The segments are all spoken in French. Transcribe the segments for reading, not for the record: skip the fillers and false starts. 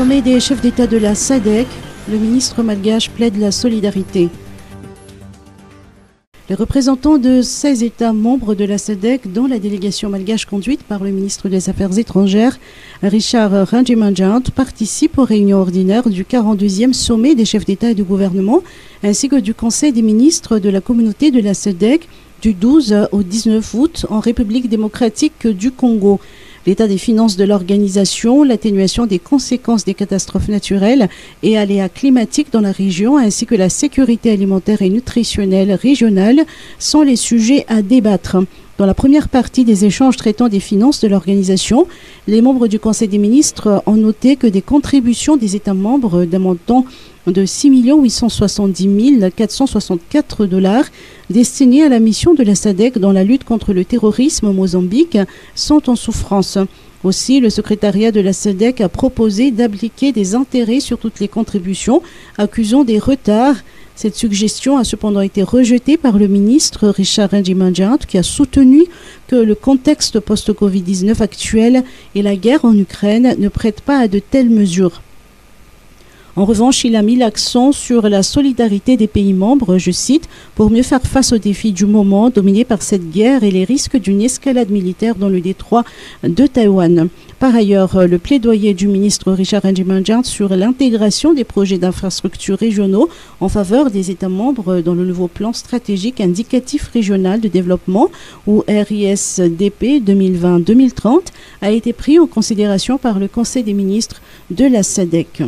sommet des chefs d'État de la SADC, le ministre malgache plaide la solidarité. Les représentants de 16 États membres de la SADC, dont la délégation malgache conduite par le ministre des Affaires étrangères, Richard Ranjimanjant, participent aux réunions ordinaires du 42e sommet des chefs d'État et de gouvernement, ainsi que du Conseil des ministres de la communauté de la SADC du 12 au 19 août en République démocratique du Congo. L'état des finances de l'organisation, l'atténuation des conséquences des catastrophes naturelles et aléas climatiques dans la région, ainsi que la sécurité alimentaire et nutritionnelle régionale sont les sujets à débattre. Dans la première partie des échanges traitant des finances de l'organisation, les membres du Conseil des ministres ont noté que des contributions des États membres d'un montant de 6 870 464 $ destinés à la mission de la SADC dans la lutte contre le terrorisme au Mozambique sont en souffrance. Aussi, le secrétariat de la SADC a proposé d'appliquer des intérêts sur toutes les contributions, accusant des retards. Cette suggestion a cependant été rejetée par le ministre Richard Ranjimanjant, qui a soutenu que le contexte post-Covid-19 actuel et la guerre en Ukraine ne prêtent pas à de telles mesures. En revanche, il a mis l'accent sur la solidarité des pays membres, je cite, pour mieux faire face aux défis du moment dominés par cette guerre et les risques d'une escalade militaire dans le détroit de Taïwan. Par ailleurs, le plaidoyer du ministre Richard Ranjimanjant sur l'intégration des projets d'infrastructures régionaux en faveur des États membres dans le nouveau plan stratégique indicatif régional de développement ou RISDP 2020-2030 a été pris en considération par le Conseil des ministres de la SADC.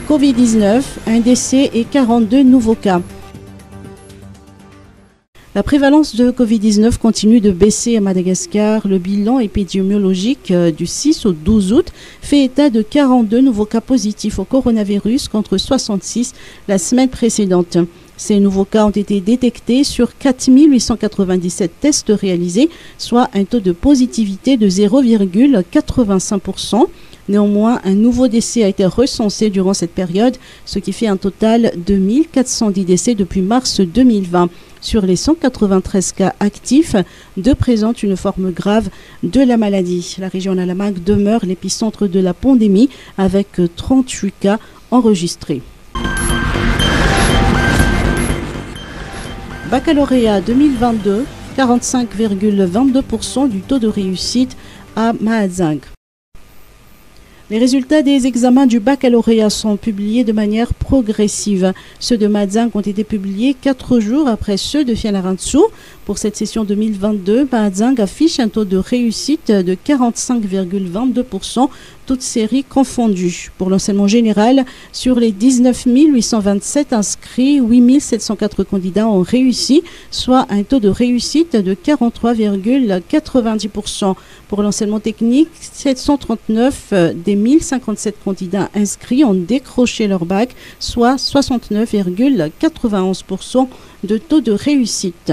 Covid-19, un décès et 42 nouveaux cas. La prévalence de Covid-19 continue de baisser à Madagascar. Le bilan épidémiologique du 6 au 12 août fait état de 42 nouveaux cas positifs au coronavirus contre 66 la semaine précédente. Ces nouveaux cas ont été détectés sur 4 897 tests réalisés, soit un taux de positivité de 0,85%. Néanmoins, un nouveau décès a été recensé durant cette période, ce qui fait un total de 1410 décès depuis mars 2020. Sur les 193 cas actifs, 2 présentent une forme grave de la maladie. La région Nalamak demeure l'épicentre de la pandémie avec 38 cas enregistrés. Baccalauréat 2022, 45,22% du taux de réussite à Mahadzang. Les résultats des examens du baccalauréat sont publiés de manière progressive. Ceux de Mahadzang ont été publiés 4 jours après ceux de Fianarantsoa. Pour cette session 2022, Mahadzang affiche un taux de réussite de 45,22%, toutes séries confondues. Pour l'enseignement général, sur les 19 827 inscrits, 8 704 candidats ont réussi, soit un taux de réussite de 43,90%. Pour l'enseignement technique, 739 des 1057 candidats inscrits ont décroché leur bac, soit 69,91% de taux de réussite.